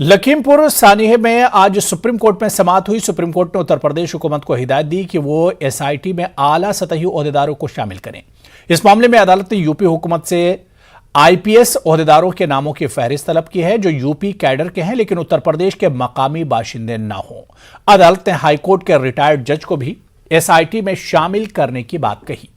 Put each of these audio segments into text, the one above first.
लखीमपुर सानिह में आज supreme court में समाअत हुई। सुप्रीम कोर्ट ने उत्तर प्रदेश हुकूमत को हिदायत दी कि वो एसआईटी में आला सतही ओहदेदारों को शामिल करें। इस मामले में अदालत ने यूपी हुकूमत से आईपीएस ओहदेदारों के नामों की फहरिस्त तलब की है जो यूपी कैडर के हैं लेकिन उत्तर प्रदेश के मकामी बाशिंदे न हों। अदालत ने हाईकोर्ट के रिटायर्ड जज को भी एसआईटी में शामिल करने की बात कही।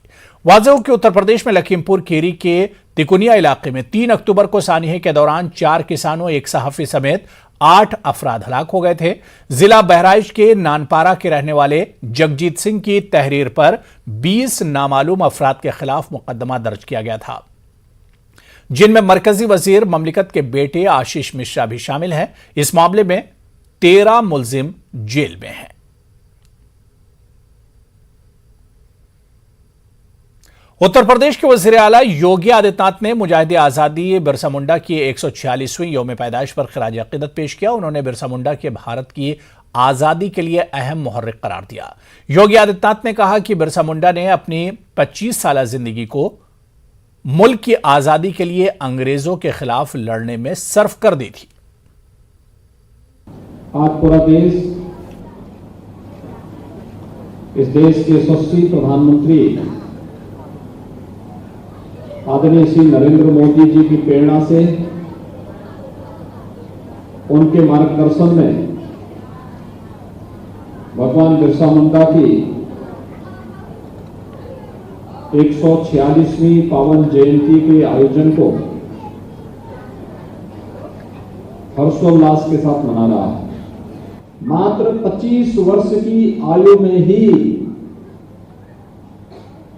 वाज़ेह हो कि उत्तर प्रदेश में लखीमपुर खीरी के तिकुनिया इलाके में 3 अक्टूबर को सानिहे के दौरान 4 किसानों, एक सहाफी समेत 8 अफराद हलाक हो गए थे। जिला बहराइच के नानपारा के रहने वाले जगजीत सिंह की तहरीर पर 20 नामालूम अफराद के खिलाफ मुकदमा दर्ज किया गया था, जिनमें मरकजी वजीर ममलिकत के बेटे आशीष मिश्रा भी शामिल हैं। इस मामले में 13 मुलजिम जेल में हैं। उत्तर प्रदेश के वजीर आला योगी आदित्यनाथ ने मुजाहिद आजादी बिरसा मुंडा की 146वीं यौम पैदाइश पर खिराज अकीदत पेश किया। उन्होंने बिरसा मुंडा के भारत की आजादी के लिए अहम मुहर्रिक करार दिया। योगी आदित्यनाथ ने कहा कि बिरसा मुंडा ने अपनी 25 साल जिंदगी को मुल्क की आजादी के लिए अंग्रेजों के खिलाफ लड़ने में सर्फ कर दी थी। आज पूरा देश, इस देश के यशस्वी प्रधानमंत्री आदरणीय श्री नरेंद्र मोदी जी की प्रेरणा से, उनके मार्गदर्शन में भगवान बिरसा मुंडा की 146वीं पावन जयंती के आयोजन को हर्षोल्लास के साथ मना रहा है। मात्र 25 वर्ष की आयु में ही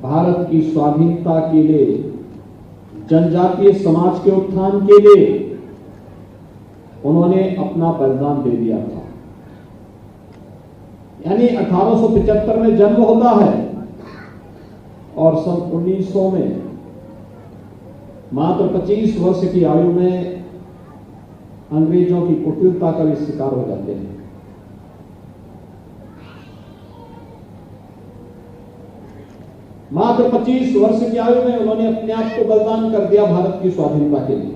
भारत की स्वाधीनता के लिए, जनजातीय समाज के उत्थान के लिए उन्होंने अपना बलिदान दे दिया था। यानी 1875 में जन्म होता है और सन 1900 में मात्र 25 वर्ष की आयु में अंग्रेजों की कुटिलता का भी शिकार हो जाते हैं। मात्र 25 वर्ष की आयु में उन्होंने अपने आप को बलिदान कर दिया भारत की स्वाधीनता के लिए।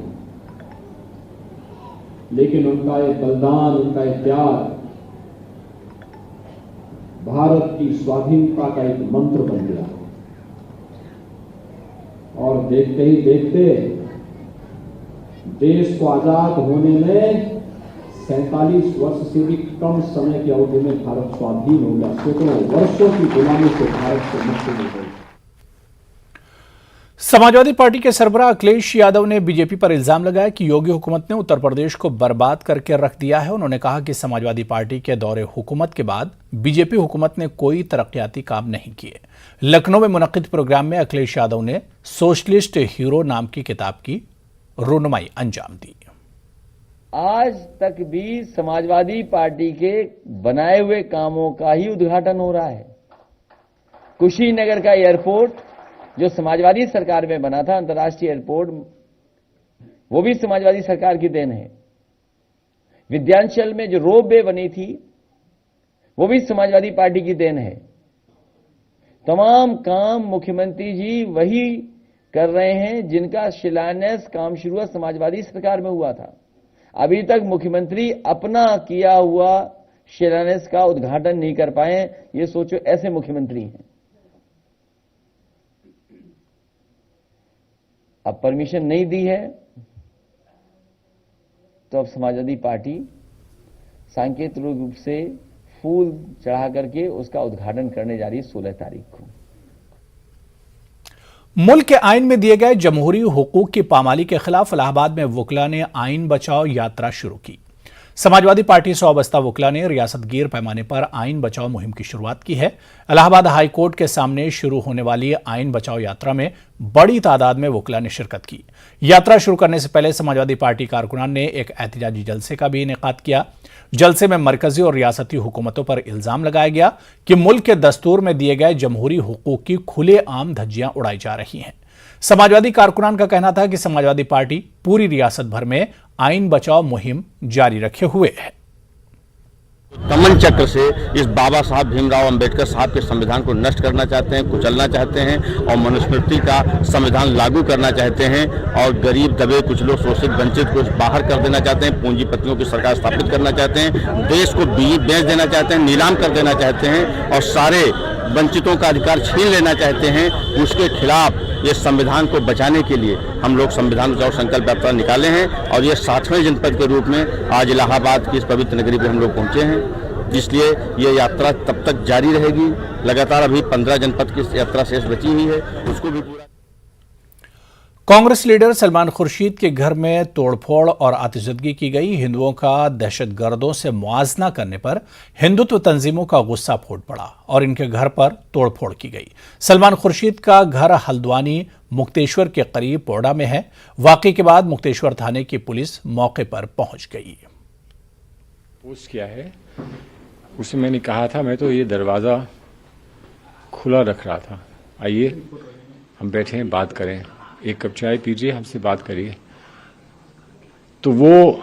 लेकिन उनका एक बलिदान, उनका एक त्याग भारत की स्वाधीनता का एक मंत्र बन गया और देखते ही देखते देश को आजाद होने में 47 वर्ष से भी कम समय की अवधि में भारत स्वाधीन हो गया। सैकड़ों वर्षों की गुलामी से भारत से मुक्ति मिल गई। समाजवादी पार्टी के सरबराह अखिलेश यादव ने बीजेपी पर इल्जाम लगाया कि योगी हुकूमत ने उत्तर प्रदेश को बर्बाद करके रख दिया है। उन्होंने कहा कि समाजवादी पार्टी के दौरे हुकूमत के बाद बीजेपी हुकूमत ने कोई तरक्याती काम नहीं किए। लखनऊ में मुनक्किद प्रोग्राम में अखिलेश यादव ने सोशलिस्ट हीरो नाम की किताब की रोनुमाई अंजाम दी। आज तक भी समाजवादी पार्टी के बनाए हुए कामों का ही उद्घाटन हो रहा है। कुशीनगर का एयरपोर्ट जो समाजवादी सरकार में बना था, अंतर्राष्ट्रीय एयरपोर्ट, वो भी समाजवादी सरकार की देन है। विद्यांचल में जो रोपवे बनी थी वो भी समाजवादी पार्टी की देन है। तमाम काम मुख्यमंत्री जी वही कर रहे हैं जिनका शिलान्यास काम शुरू समाजवादी सरकार में हुआ था। अभी तक मुख्यमंत्री अपना किया हुआ शिलान्यास का उद्घाटन नहीं कर पाए। ये सोचो, ऐसे मुख्यमंत्री हैं। अब परमिशन नहीं दी है तो अब समाजवादी पार्टी सांकेतिक रूप से फूल चढ़ा करके उसका उद्घाटन करने जा रही है 16 तारीख को। मुल्क के आइन में दिए गए जमहूरी हुकूक की पामाली के खिलाफ इलाहाबाद में वुकला ने आइन बचाओ यात्रा शुरू की। समाजवादी पार्टी सौ बस्ता वुकला ने रियासत गिर पैमाने पर आइन बचाओ मुहिम की शुरुआत की है। इलाहाबाद हाई कोर्ट के सामने शुरू होने वाली आइन बचाओ यात्रा में बड़ी तादाद में वुकला ने शिरकत की। यात्रा शुरू करने से पहले समाजवादी पार्टी कारकुनान ने एक एहतजाजी जलसे का भी इनेकाद किया। जलसे में मरकजी और रियासती हुकूमतों पर इल्जाम लगाया गया कि मुल्क के दस्तूर में दिए गए जमहूरी हुकूक की खुलेआम धज्जियां उड़ाई जा रही हैं। समाजवादी कारकुनान का कहना था कि समाजवादी पार्टी पूरी रियासत भर में आइन बचाओ मुहिम जारी रखे हुए है। दमन चक्र से इस बाबा साहब भीमराव अंबेडकर साहब के संविधान को नष्ट करना चाहते हैं, कुचलना चाहते हैं और मनुस्मृति का संविधान लागू करना चाहते हैं और गरीब दबे कुछ लोग शोषित वंचित को बाहर कर देना चाहते हैं, पूंजीपतियों की सरकार स्थापित करना चाहते हैं, देश को बेच देना चाहते हैं, नीलाम कर देना चाहते हैं और सारे वंचितों का अधिकार छीन लेना चाहते हैं। उसके खिलाफ ये संविधान को बचाने के लिए हम लोग संविधान बचाओ संकल्प यात्रा निकाले हैं और ये 60वें जनपद के रूप में आज इलाहाबाद की इस पवित्र नगरी पे हम लोग पहुंचे हैं, जिसलिए ये यात्रा तब तक जारी रहेगी। लगातार अभी 15 जनपद की यात्रा शेष बची हुई है, उसको भी पूरा। कांग्रेस लीडर सलमान खुर्शीद के घर में तोड़फोड़ और आतिशबाजी की गई। हिंदुओं का दहशतगर्दों से मुआवजा करने पर हिंदुत्व तंजीमों का गुस्सा फूट पड़ा और इनके घर पर तोड़फोड़ की गई। सलमान खुर्शीद का घर हल्द्वानी मुक्तेश्वर के करीब पोडा में है। वाकये के बाद मुक्तेश्वर थाने की पुलिस मौके पर पहुंच गई। पोस्ट किया है, उसे मैंने कहा था मैं तो ये दरवाज़ा खुला रख रहा था, आइए हम बैठे हैं, बात करें, एक कप चाय पीजिए, हमसे बात करिए। तो वो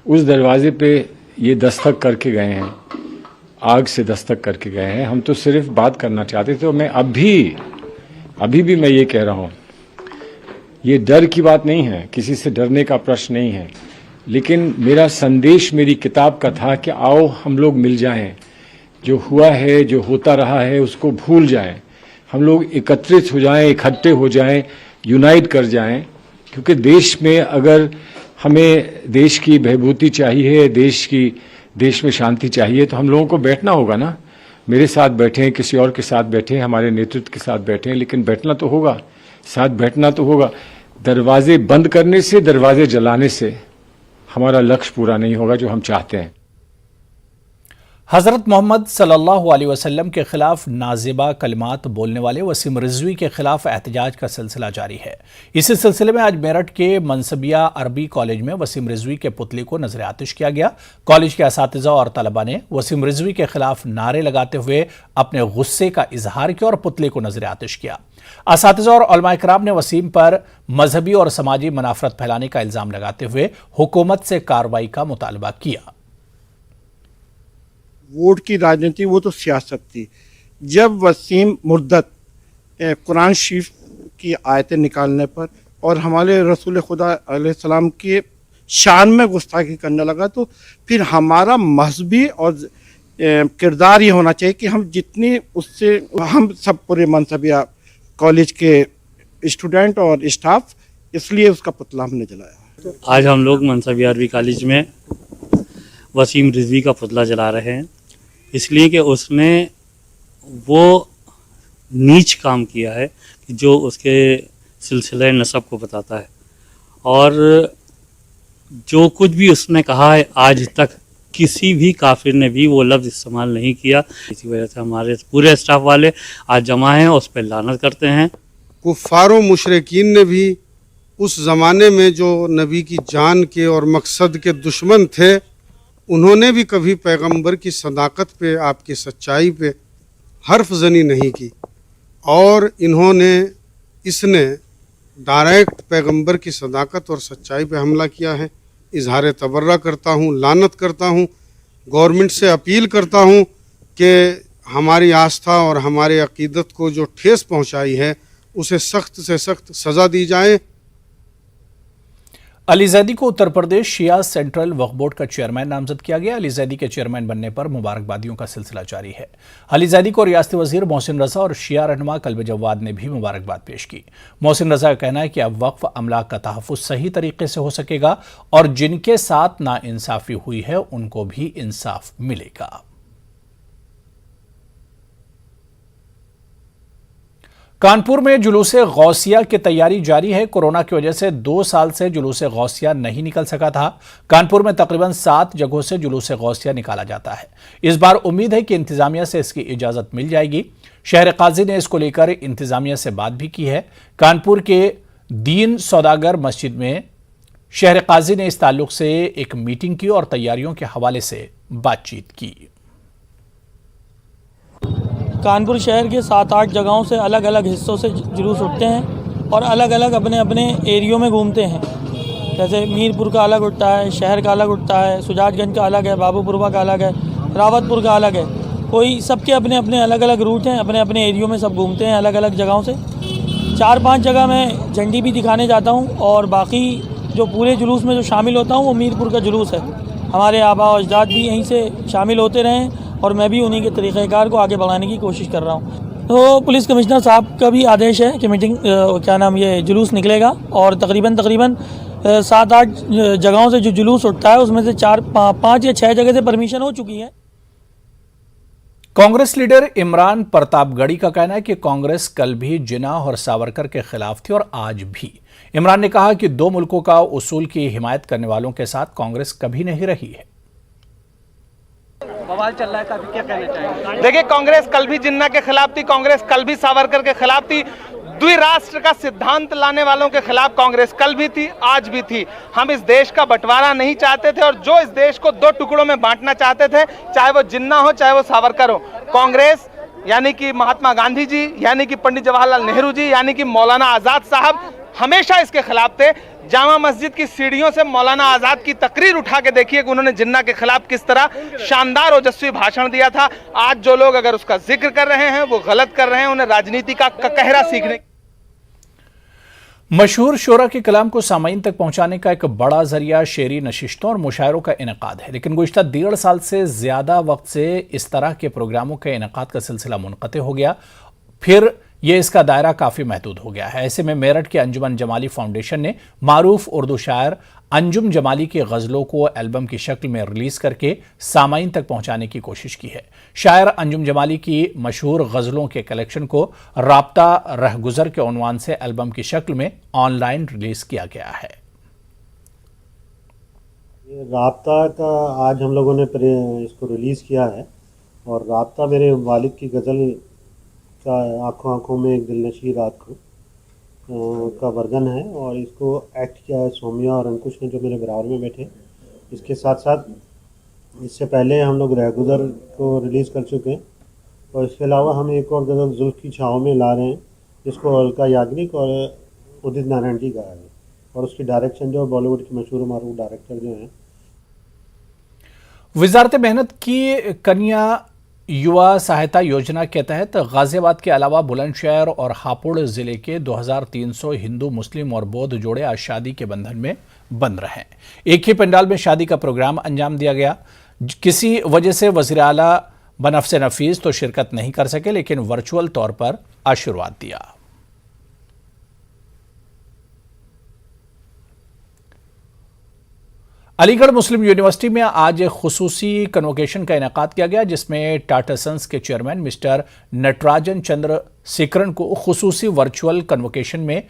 उस दरवाजे पे ये दस्तक करके गए हैं, आग से दस्तक करके गए हैं। हम तो सिर्फ बात करना चाहते थे। तो मैं अभी भी मैं ये कह रहा हूँ, ये डर की बात नहीं है, किसी से डरने का प्रश्न नहीं है, लेकिन मेरा संदेश मेरी किताब का था कि आओ हम लोग मिल जाएं, जो हुआ है जो होता रहा है उसको भूल जाएं, हम लोग एकत्रित हो जाएं, इकट्ठे हो जाएं, यूनाइट कर जाएं। क्योंकि देश में अगर हमें देश की बहबूदी चाहिए, देश में शांति चाहिए, तो हम लोगों को बैठना होगा ना। मेरे साथ बैठे, किसी और के साथ बैठे, हमारे नेतृत्व के साथ बैठे, लेकिन बैठना तो होगा, साथ बैठना तो होगा। दरवाजे बंद करने से, दरवाजे जलाने से हमारा लक्ष्य पूरा नहीं होगा जो हम चाहते हैं। हजरत मोहम्मद सल्लल्लाहु अलैहि वसल्लम के खिलाफ नाजिबा कलिमात बोलने वाले वसीम रिजवी के खिलाफ एहतजाज का सिलसिला जारी है। इसी सिलसिले में आज मेरठ के मनसबिया अरबी कॉलेज में वसीम रिजवी के पुतले को नजर आतिश किया गया। कॉलेज के असातिज़ा और तलबा ने वसीम रिजवी के खिलाफ नारे लगाते हुए अपने गुस्से का इजहार किया और पुतले को नजर आतिश किया। असातिज़ा और उलमा इकराम ने वसीम पर मजहबी और समाजी मुनाफरत फैलाने का इल्जाम लगाते हुए हुकूमत से कार्रवाई का मुतालबा किया। वोट की राजनीति वो तो सियासत थी। जब वसीम मुर्दत कुरान शरीफ की आयतें निकालने पर और हमारे रसूल खुदा अलैहिस्सलाम के शान में गुस्ताखी करने लगा, तो फिर हमारा मजहबी और किरदार ये होना चाहिए कि हम जितनी उससे हम सब पूरे मनसबिया कॉलेज के स्टूडेंट और स्टाफ, इसलिए उसका पुतला हमने जलाया। आज हम लोग मनसबिया अरबी कॉलेज में वसीम रिजवी का पुतला जला रहे हैं, इसलिए कि उसने वो नीच काम किया है कि जो उसके सिलसिले नसब को बताता है, और जो कुछ भी उसने कहा है आज तक किसी भी काफिर ने भी वो लफ्ज़ इस्तेमाल नहीं किया। इसी वजह से हमारे पूरे स्टाफ वाले आज जमा हैं और उस पर लानत करते हैं। कुफ्फारों मुशरिकीन ने भी उस ज़माने में जो नबी की जान के और मकसद के दुश्मन थे, उन्होंने भी कभी पैगंबर की सदाकत पे, आपकी सच्चाई पे हर्फ जनी नहीं की, और इसने डायरेक्ट पैगंबर की सदाकत और सच्चाई पे हमला किया है। इजहार तबर्रा करता हूँ, लानत करता हूँ, गवर्नमेंट से अपील करता हूँ कि हमारी आस्था और हमारे अकीदत को जो ठेस पहुँचाई है उसे सख्त से सख्त सज़ा दी जाए। अली जैदी को उत्तर प्रदेश शिया सेंट्रल वक्फ बोर्ड का चेयरमैन नामजद किया गया। अली जैदी के चेयरमैन बनने पर मुबारकबादियों का सिलसिला जारी है। अली जैदी को रियासती वजीर मोहसिन रजा और शिया रहनुमा कल्ब जवाद ने भी मुबारकबाद पेश की। मोहसिन रजा का कहना है कि अब वक्फ अमलाक का तहफ़्फ़ुज़ सही तरीके से हो सकेगा और जिनके साथ नाइंसाफ़ी हुई है उनको भी इंसाफ मिलेगा। कानपुर में जुलूसे गौसिया की तैयारी जारी है। कोरोना की वजह से 2 साल से जुलूसे गौसिया नहीं निकल सका था। कानपुर में तकरीबन 7 जगहों से जुलूसे गौसिया निकाला जाता है। इस बार उम्मीद है कि इंतजामिया से इसकी इजाजत मिल जाएगी। शहर काजी ने इसको लेकर इंतजामिया से बात भी की है। कानपुर के दीन सौदागर मस्जिद में शहर काजी ने इस ताल्लुक से एक मीटिंग की और तैयारियों के हवाले से बातचीत की। कानपुर शहर के 7-8 जगहों से अलग अलग हिस्सों से जुलूस उठते हैं और अलग अलग अपने अपने एरियो में घूमते हैं। जैसे मीरपुर का अलग उठता है, शहर का अलग उठता है, सुजातगंज का अलग है, बाबूपुरवा का अलग है, रावतपुर का अलग है। कोई सबके अपने अपने अलग अलग रूट हैं, अपने अपने एरियो में सब घूमते हैं अलग अलग जगहों से। 4-5 जगह मैं झंडी भी दिखाने जाता हूँ और बाकी जो पूरे जुलूस में जो शामिल होता हूँ वो मीरपुर का जुलूस है। हमारे आबा और अजदाद भी यहीं से शामिल होते रहे और मैं भी उन्हीं के तरीक़ेकार को आगे बढ़ाने की कोशिश कर रहा हूँ। तो पुलिस कमिश्नर साहब का भी आदेश है कि मीटिंग ये जुलूस निकलेगा और तकरीबन 7-8 जगहों से जो जुलूस उठता है उसमें से 5 या 6 जगह से परमिशन हो चुकी है। कांग्रेस लीडर इमरान प्रतापगढ़ी का कहना है कि कांग्रेस कल भी जिन्नाह और सावरकर के खिलाफ थी और आज भी। इमरान ने कहा कि 2 मुल्कों का उसूल की हिमायत करने वालों के साथ कांग्रेस कभी नहीं रही है। बवाल चल रहा है, काफी क्या कहना चाहेंगे? देखिए, कांग्रेस कल भी जिन्ना के खिलाफ थी, कांग्रेस कल भी सावरकर के खिलाफ थी, द्विराष्ट्र का सिद्धांत लाने वालों के खिलाफ कांग्रेस कल भी थी, आज भी थी। हम इस देश का बंटवारा नहीं चाहते थे और जो इस देश को 2 टुकड़ों में बांटना चाहते थे, चाहे वो जिन्ना हो चाहे वो सावरकर हो, कांग्रेस यानी कि महात्मा गांधी जी, यानी कि पंडित जवाहरलाल नेहरू जी, यानी कि मौलाना आजाद साहब हमेशा इसके खिलाफ थे। जामा मस्जिद की सीढ़ियों से मौलाना आजाद की तकरीर उठा के देखिए कि उन्होंने जिन्ना के खिलाफ किस तरह शानदार ओजस्वी भाषण दिया था। आज जो लोग अगर उसका जिक्र कर रहे हैं वो गलत कर रहे हैं, उन्हें राजनीति का कहरा सीखने। मशहूर शोरा के कलाम को सामाईन तक पहुंचाने का एक बड़ा जरिया शेरी नशिस्तों और मुशायरों का इनेकाद है, लेकिन गुज़िश्ता 1.5 साल से ज्यादा वक्त से इस तरह के प्रोग्रामों के इनेकाद का सिलसिला मुनक़ते हो गया, फिर ये इसका दायरा काफ़ी महदूद हो गया है। ऐसे में मेरठ के अंजुमन जमाली फाउंडेशन ने मारूफ उर्दू शायर अंजुम जमाली की गज़लों को एल्बम की शक्ल में रिलीज़ करके सामाईन तक पहुंचाने की कोशिश की है। शायर अंजुम जमाली की मशहूर गज़लों के कलेक्शन को राब्ता रहगुज़र के उन्वान से एल्बम की शक्ल में ऑनलाइन रिलीज़ किया गया है। ये राब्ता का आज हम लोगों ने इसको रिलीज़ किया है और राब्ता मेरे वालिद की गज़ल का आँखों आँखों में एक दिलनशी रात को का वर्जन है और इसको एक्ट किया है सौम्या और अंकुश ने जो मेरे बराबर में बैठे। इसके साथ साथ इससे पहले हम लोग रहगुज़र को रिलीज़ कर चुके हैं और इसके अलावा हम एक और गज़ल जुल्फ़ की छाँव में ला रहे हैं जिसको अलका याग्निक और उदित नारायण जी गाया है और उसकी डायरेक्शन जो बॉलीवुड के मशहूर मारूफ डायरेक्टर जो हैं। वज़ारत मेहनत की कन्या युवा सहायता योजना के तहत गाजियाबाद के अलावा बुलंदशहर और हापुड़ जिले के 2300 हिंदू, मुस्लिम और बौद्ध जोड़े आज शादी के बंधन में बंध रहे हैं। एक ही पंडाल में शादी का प्रोग्राम अंजाम दिया गया। किसी वजह से वज़ीर आला बनफ़्से नफीस तो शिरकत नहीं कर सके, लेकिन वर्चुअल तौर पर आशीर्वाद दिया। अलीगढ़ मुस्लिम यूनिवर्सिटी में आज एक खुसूसी कन्वोकेशन का इनेकाद किया गया, जिसमें टाटा सन्स के चेयरमैन मिस्टर नटराजन चंद्र शेखरन को खुसूसी वर्चुअल कन्वोकेशन में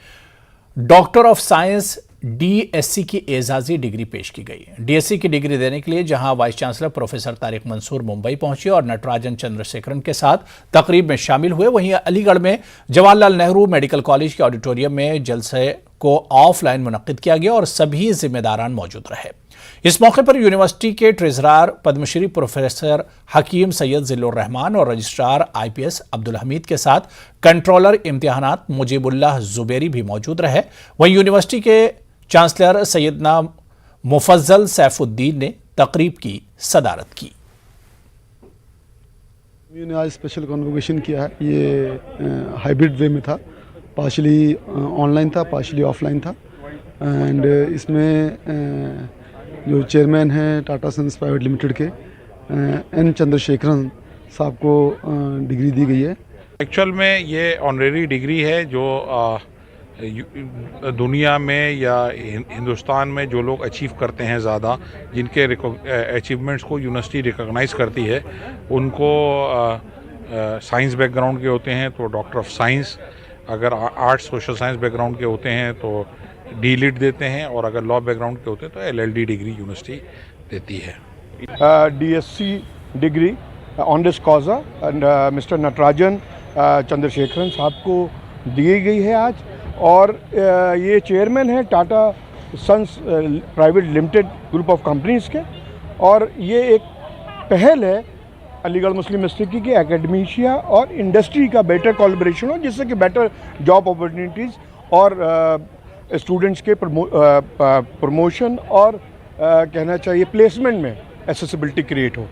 डॉक्टर ऑफ साइंस DSc की एजाजी डिग्री पेश की गई। DSc की डिग्री देने के लिए जहां vice chancellor professor Tariq Mansoor Mumbai पहुंचे और नटराजन चंद्रशेखरन के साथ तकरीब में शामिल हुए, वहीं अलीगढ़ में जवाहरलाल नेहरू मेडिकल कॉलेज के ऑडिटोरियम में जलसे को ऑफलाइन मुनक्किद किया गया और सभी जिम्मेदारान मौजूद रहे। इस मौके पर यूनिवर्सिटी के ट्रेजरार पद्मश्री प्रोफेसर हकीम सैयद जिल्लुर रहमान और रजिस्ट्रार IPS अब्दुल हमीद के साथ कंट्रोलर इम्तिहानात मुजीबुल्लाह जुबैरी भी मौजूद रहे। वहीं यूनिवर्सिटी के चांसलर सैयदना मुफज्जल सैफुद्दीन ने तकरीब की सदारत की। ने आज स्पेशल कन्वोकेशन किया है। ये हाइब्रिड वे में था, पार्शली ऑनलाइन था, पार्शली ऑफलाइन था एंड इसमें जो चेयरमैन हैं टाटा सन्स प्राइवेट लिमिटेड के N चंद्रशेखरन साहब को डिग्री दी गई है। एक्चुअल में ये ऑनरेरी डिग्री है जो दुनिया में या हिंदुस्तान में जो लोग अचीव करते हैं ज़्यादा, जिनके अचीवमेंट्स को यूनिवर्सिटी रिकॉग्नाइज करती है, उनको साइंस बैकग्राउंड के होते हैं तो डॉक्टर ऑफ साइंस, अगर आर्ट्स सोशल साइंस बैकग्राउंड के होते हैं तो D.Litt देते हैं और अगर लॉ बैकग्राउंड के होते हैं तो LLD डिग्री यूनिवर्सिटी देती है। DSc degree onerous कॉजा and mister Natarajan Chandrasekaran साहब को दी गई है आज और ये चेयरमैन है Tata Sons Private Limited group of companies के और ये एक पहल है अलीगढ़ मुस्लिम यूनिवर्सिटी की एकेडमिशिया और इंडस्ट्री का बेटर कोलैबोरेशन हो, जिससे कि बेटर जॉब अपॉर्चुनिटीज़ और स्टूडेंट्स के प्रमोशन और कहना चाहिए प्लेसमेंट में एक्सेसिबिलिटी क्रिएट हो।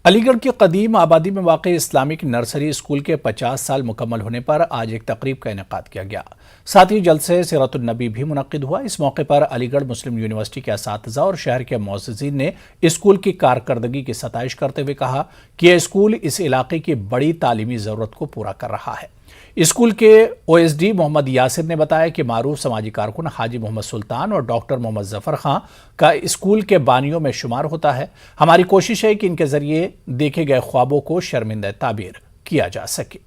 अलीगढ़ की कदीम आबादी में वाक़ इस्लामिक नर्सरी स्कूल के 50 साल मुकम्मल होने पर आज एक तकरीब का इनेकाद किया गया। साथ ही जलसे सीरतुन नबी भी मुनक्किद हुआ। इस मौके पर अलीगढ़ मुस्लिम यूनिवर्सिटी के असातिज़ा और शहर के मुअज़्ज़िज़ीन ने स्कूल की कारकर्दगी की सताइश करते हुए कहा कि यह स्कूल इस इलाके की बड़ी तालीमी ज़रूरत को पूरा कर रहा है। स्कूल के OSD मोहम्मद यासिर ने बताया कि मारूफ समाजी कारकुन हाजी मोहम्मद सुल्तान और डॉक्टर मोहम्मद जफर खां का स्कूल के बानियों में शुमार होता है। हमारी कोशिश है कि इनके जरिए देखे गए ख्वाबों को शर्मिंदा ताबीर किया जा सके।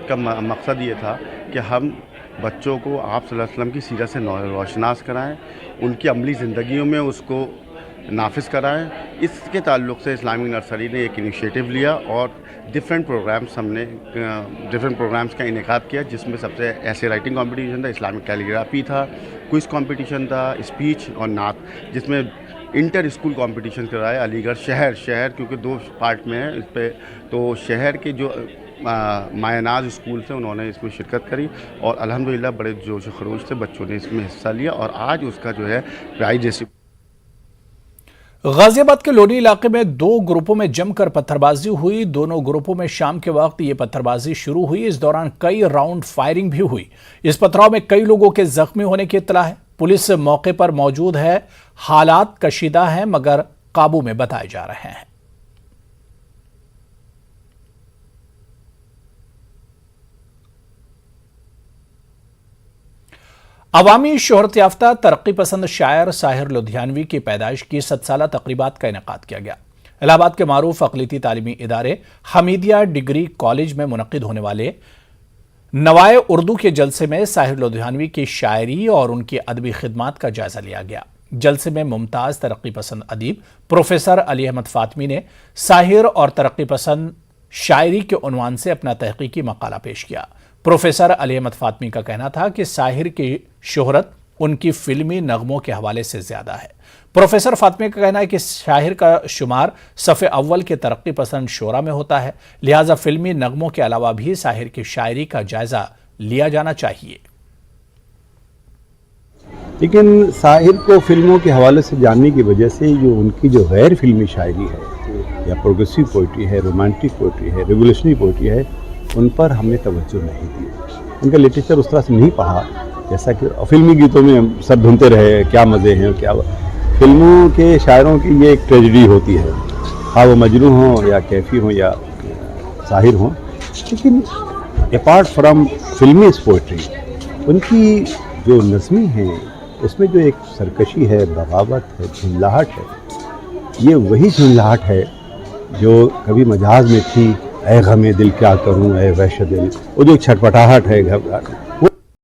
का मकसद ये था कि हम बच्चों को आप सल्लल्लाहु अलैहि वसल्लम की सीरत से रोशनास कराएं, उनकी अमली ज़िंदगियों में उसको नाफिज कराएं। इसके ताल्लुक़ से इस्लामिक नर्सरी ने एक इनिशिएटिव लिया और डिफरेंट प्रोग्राम्स का इनेकाद किया, जिसमें सबसे ऐसे राइटिंग कंपटीशन था, इस्लामिक कैलीग्राफी था, क्विज़ कंपटीशन था, स्पीच और नात, जिसमें इंटर स्कूल कंपटीशन कराया। अलीगढ़ शहर क्योंकि 2 पार्ट में है इस पर, तो शहर के जो मायनाज स्कूल से उन्होंने इसमें शिरकत करी और अल्हम्दुलिल्लाह बड़े जोश खरोश से बच्चों ने इसमें हिस्सा लिया और आज उसका जो है प्राइज जैसी। गाजियाबाद के लोनी इलाके में 2 ग्रुपों में जमकर पत्थरबाजी हुई। दोनों ग्रुपों में शाम के वक्त ये पत्थरबाजी शुरू हुई। इस दौरान कई राउंड फायरिंग भी हुई। इस पथराव में कई लोगों के जख्मी होने की इत्तला है। पुलिस मौके पर मौजूद है। हालात कशीदा हैं मगर काबू में बताए जा रहे हैं। अवामी शोहरत याफ्ता तरक्की पसंद शायर साहिर लुधियानवी की पैदाइश की 7 साला तकरीबात का इनेकाद किया गया। इलाहाबाद के मारूफ अक़लियती तालीमी इदारे हमीदिया डिग्री कॉलेज में मुनक्किद होने वाले नवाए उर्दू के जलसे में साहिर लुधियानवी की शायरी और उनकी अदबी खिदमात का जायजा लिया गया। जलसे में मुमताज़ तरक्की पसंद अदीब प्रोफेसर अली अहमद फातमी ने साहिर और तरक्की पसंद शायरी के उन्वान से अपना तहकीकी मकाला पेश किया। प्रोफेसर अली अहमद फातमी का कहना था कि साहिर की शोहरत उनकी फिल्मी नगमों के हवाले से ज्यादा है। प्रोफेसर फातमी का कहना है कि शाहिर का शुमार सफ़े अव्वल के तरक्की पसंद शोरा में होता है, लिहाजा फिल्मी नगमों के अलावा भी साहिर की शायरी का जायजा लिया जाना चाहिए। लेकिन साहिर को फिल्मों के हवाले से जानने की वजह से जो उनकी जो गैर फिल्मी शायरी है या प्रोग्रेसिव पोइट्री है, रोमांटिक पोइट्री है, रेवोल्यूशनरी पोइट्री है, उन पर हमने तवज्जो नहीं दी। उनका लिटरेचर उस तरह से नहीं पढ़ा जैसा कि फिल्मी गीतों में सब ढूंढते रहे क्या मज़े हैं क्या। फिल्मों के शायरों की ये एक ट्रेजेडी होती है, हाँ वो मजनू हो या कैफी हो या साहिर हो, लेकिन अपार्ट फ्रॉम फिल्मी पोइट्री उनकी जो नज़मी है उसमें जो एक सरकशी है, बगावत है, झुंझलाहट है, ये वही झुंझलाहट है जो कभी मजाज में थी, ऐ गमे दिल क्या करूं ऐ वहशत दिल, वो जो छटपटाहट है घबराहट,